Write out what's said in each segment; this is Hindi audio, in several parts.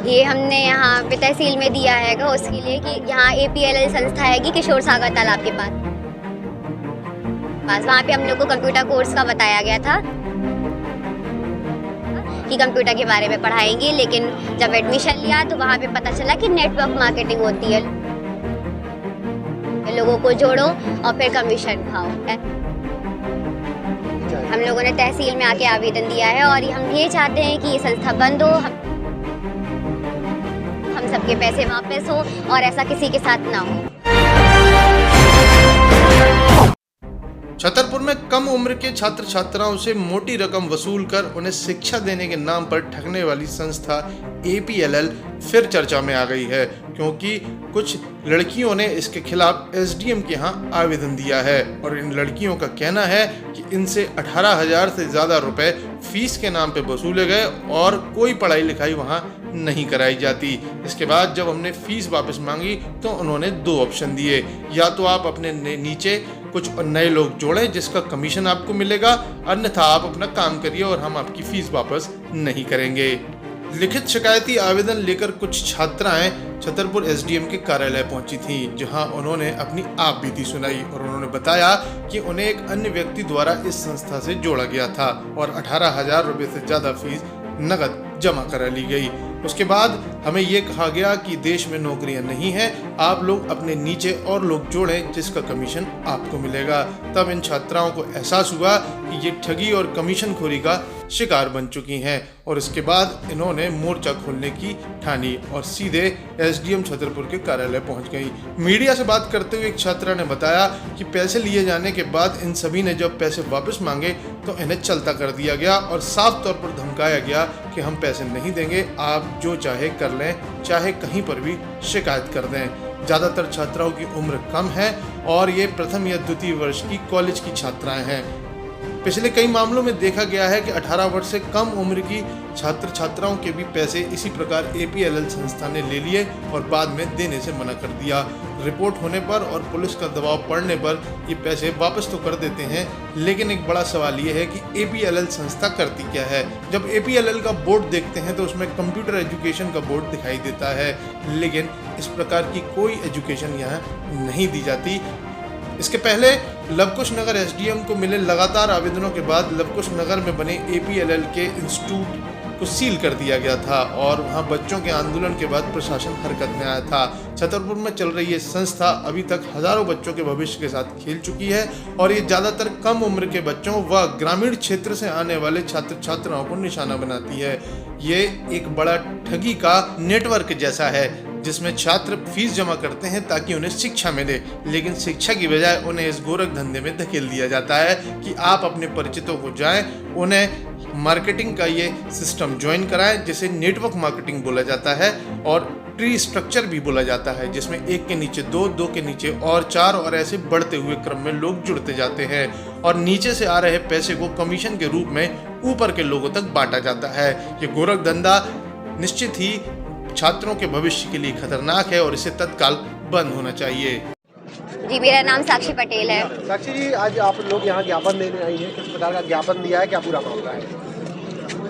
ये हमने यहाँ पे तहसील में दिया है उसके लिए कि यहाँ APLL संस्था है कि किशोर सागर तालाब के पास वहाँ पे हम लोग को कंप्यूटर कोर्स का बताया गया था कि कंप्यूटर के बारे में पढ़ाएंगे, लेकिन जब एडमिशन लिया तो वहाँ पे पता चला कि नेटवर्क मार्केटिंग होती है, लोगों को जोड़ो और फिर कमीशन खाओ। हम लोगों ने तहसील में आके आवेदन दिया है और हम ये चाहते हैं कि ये संस्था बंद हो, हम सबके पैसे वापस हो और ऐसा किसी के साथ ना हो। छतरपुर में कम उम्र के छात्र छात्राओं से मोटी रकम वसूल कर उन्हें शिक्षा देने के नाम पर ठगने वाली संस्था APLL फिर चर्चा में आ गई है, क्योंकि कुछ लड़कियों ने इसके खिलाफ SDM के यहाँ आवेदन दिया है और इन लड़कियों का कहना है कि इनसे 18,000 से ज़्यादा रुपए फीस के नाम पे वसूले गए और कोई पढ़ाई लिखाई वहाँ नहीं कराई जाती। इसके बाद जब हमने फीस वापस मांगी तो उन्होंने दो ऑप्शन दिए, या तो आप अपने नीचे कुछ नए लोग जोड़ें जिसका कमीशन आपको मिलेगा, अन्यथा आप अपना काम करिए और हम आपकी फीस वापस नहीं करेंगे। लिखित शिकायती आवेदन लेकर कुछ छात्राएं छतरपुर SDM के कार्यालय पहुंची थीं, जहां उन्होंने अपनी आप बीती सुनाई और उन्होंने बताया कि उन्हें एक अन्य व्यक्ति द्वारा इस संस्था से जोड़ा गया था और 18,000 रुपये से ज़्यादा फीस नकद जमा करा ली गई। उसके बाद हमें ये कहा गया कि देश में नौकरियां नहीं हैं, आप लोग अपने नीचे और लोग जोड़ें जिसका कमीशन आपको मिलेगा। तब इन छात्राओं को एहसास हुआ कि ये ठगी और कमीशनखोरी का शिकार बन चुकी हैं और इसके बाद इन्होंने मोर्चा खोलने की ठानी और सीधे SDM छतरपुर के कार्यालय पहुंच गई। मीडिया से बात करते हुए एक छात्रा ने बताया कि पैसे लिए जाने के बाद इन सभी ने जब पैसे वापस मांगे तो इन्हें चलता कर दिया गया और साफ तौर पर धमकाया गया कि हम पैसे नहीं देंगे, आप जो चाहे कर लें, चाहे कहीं पर भी शिकायत कर दें। ज़्यादातर छात्राओं की उम्र कम है और ये प्रथम या द्वितीय वर्ष की कॉलेज की छात्राएं हैं। पिछले कई मामलों में देखा गया है कि 18 वर्ष से कम उम्र की छात्र छात्राओं के भी पैसे इसी प्रकार APLL संस्था ने ले लिए और बाद में देने से मना कर दिया। रिपोर्ट होने पर और पुलिस का दबाव पड़ने पर ये पैसे वापस तो कर देते हैं, लेकिन एक बड़ा सवाल ये है कि APLL संस्था करती क्या है। जब APLL का बोर्ड देखते हैं तो उसमें कंप्यूटर एजुकेशन का बोर्ड दिखाई देता है, लेकिन इस प्रकार की कोई एजुकेशन यहाँ नहीं दी जाती। इसके पहले लवकुश नगर SDM को मिले लगातार आवेदनों के बाद लवकुश नगर में बने APLL के इंस्टीट्यूट को सील कर दिया गया था और वहां बच्चों के आंदोलन के बाद प्रशासन हरकत में आया था। छतरपुर में चल रही ये संस्था अभी तक हजारों बच्चों के भविष्य के साथ खेल चुकी है और ये ज़्यादातर कम उम्र के बच्चों व ग्रामीण क्षेत्र से आने वाले छात्र छात्राओं को निशाना बनाती है। ये एक बड़ा ठगी का नेटवर्क जैसा है जिसमें छात्र फीस जमा करते हैं ताकि उन्हें शिक्षा मिले, लेकिन शिक्षा की बजाय उन्हें इस गोरख धंधे में धकेल दिया जाता है कि आप अपने परिचितों को जाएं, उन्हें मार्केटिंग का ये सिस्टम ज्वाइन कराएं जिसे नेटवर्क मार्केटिंग बोला जाता है और ट्री स्ट्रक्चर भी बोला जाता है, जिसमें एक के नीचे दो, दो के नीचे और चार और ऐसे बढ़ते हुए क्रम में लोग जुड़ते जाते हैं और नीचे से आ रहे पैसे को कमीशन के रूप में ऊपर के लोगों तक बांटा जाता है। ये गोरख धंधा निश्चित ही छात्रों के भविष्य के लिए खतरनाक है और इसे तत्काल बंद होना चाहिए। जी, मेरा नाम साक्षी पटेल है। साक्षी जी, आज आप लोग यहाँ ज्ञापन देने आई हैं, किस प्रकार का ज्ञापन दिया है, क्या पूरा मामला है?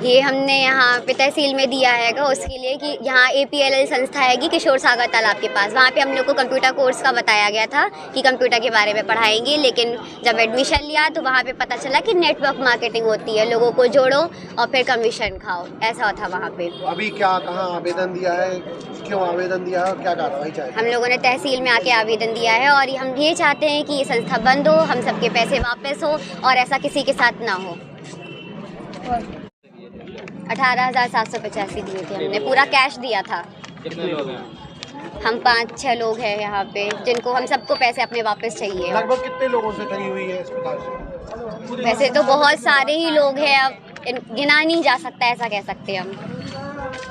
ये हमने यहाँ पे तहसील में दिया है उसके लिए कि यहाँ APLL संस्था है कि किशोर सागर तालाब के पास वहाँ पे हम लोग को कंप्यूटर कोर्स का बताया गया था कि कंप्यूटर के बारे में पढ़ाएंगे, लेकिन जब एडमिशन लिया तो वहाँ पे पता चला कि नेटवर्क मार्केटिंग होती है, लोगों को जोड़ो और फिर कमीशन खाओ, ऐसा था वहाँ पे। अभी क्या कहाँ आवेदन दिया है, क्यों आवेदन दिया है, क्या कार्रवाई चाहिए? हम लोगों ने तहसील में आके आवेदन दिया है और हम ये चाहते हैं कि ये संस्था बंद हो, हम सबके पैसे वापस हो और ऐसा किसी के साथ ना हो। 18,785 दिए थे हमने, पूरा कैश दिया था। कितने लोग हैं? हम 5-6 लोग हैं यहाँ पे जिनको हम सबको पैसे अपने वापस चाहिए। लगभग कितने लोगों से ठगी हुई है इस प्रकार से? वैसे तो बहुत सारे ही लोग हैं, अब गिना नहीं जा सकता, ऐसा कह सकते हैं हम।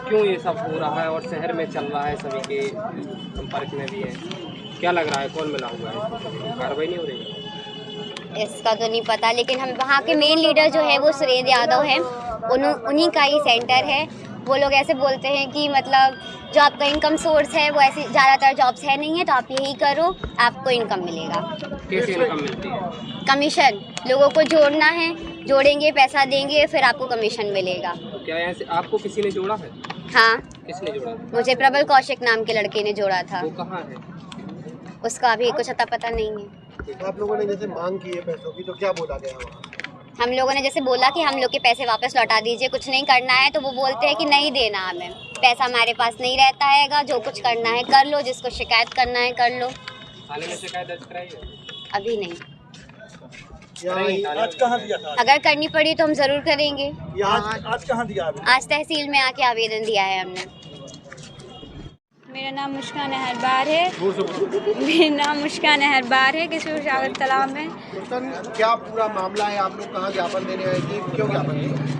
क्यों ये सब हो रहा है और शहर में चल रहा है, सभी के संपर्क में भी है, क्या लग रहा है, कौन मिला हुआ है, कार्रवाई नहीं हो रही? इसका तो नहीं पता, लेकिन हम वहाँ के मेन लीडर जो है वो सुरेंद्र यादव हैं, उन्हीं का ही सेंटर है। वो लोग ऐसे बोलते हैं कि मतलब जो आपका इनकम सोर्स है वो ऐसी ज़्यादातर जॉब्स है नहीं है, तो आप यही करो, आपको इनकम मिलेगा। कैसे इनकम मिलती है? कमीशन, लोगों को जोड़ना है, जोड़ेंगे, पैसा देंगे, फिर आपको कमीशन मिलेगा। क्या यहाँ से आपको किसी ने जोड़ा है? हाँ, किसने जोड़ा था? मुझे प्रबल कौशिक नाम के लड़के ने जोड़ा था। वो कहाँ है? उसका अभी कुछ अता पता नहीं है। आप लोगों ने जैसे मांग की है पैसों की, तो क्या बोला गया वहाँ? हम लोगों ने जैसे बोला कि हम लोग के पैसे वापस लौटा दीजिए, कुछ नहीं करना है, तो वो बोलते हैं कि नहीं देना हमें पैसा, हमारे पास नहीं रहता हैगा, जो कुछ करना है कर लो, जिसको शिकायत करना है कर लो। थाने में शिकायत दर्ज कराई है? अभी नहीं, आज कहाँ दिया था? अगर करनी पड़ी तो हम ज़रूर करेंगे। आज कहाँ दिया आपने? आज तहसील में आके आवेदन दिया है हमने। मेरा नाम मुस्कान अहरबार है। मेरा नाम मुस्कान अहरबार है किशोर सागर तालाब में। क्या पूरा मामला है? आप लोग कहाँ ज्ञापन देने आए थे? क्यों ज्ञापन दिया?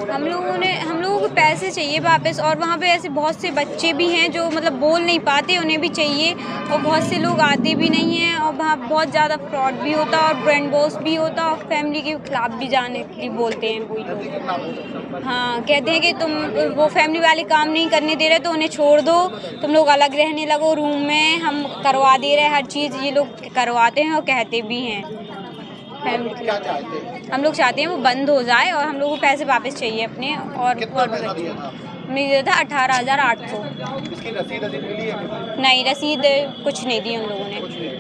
हम लोगों को पैसे चाहिए वापस, और वहाँ पे ऐसे बहुत से बच्चे भी हैं जो मतलब बोल नहीं पाते, उन्हें भी चाहिए, और बहुत से लोग आते भी नहीं हैं, और वहाँ बहुत ज़्यादा फ्रॉड भी होता है और ब्रेन वॉश भी होता है, और फैमिली के खिलाफ भी जाने के लिए बोलते हैं कोई लोग। हाँ, कहते हैं कि तुम वो फैमिली वाले काम नहीं करने दे रहे तो उन्हें छोड़ दो, तुम लोग अलग रहने लगो रूम में, हम करवा दे रहे हैं हर चीज़, ये लोग करवाते हैं और कहते भी हैं। क्या चाहते हैं? हम लोग चाहते हैं वो बंद हो जाए और हम लोग को पैसे वापस चाहिए अपने। और कितना पैसा दिया था? मिला था 18,800। इसकी रसीद मिली है? नहीं, रसीद कुछ नहीं दी उन लोगों ने। कुछ नहीं।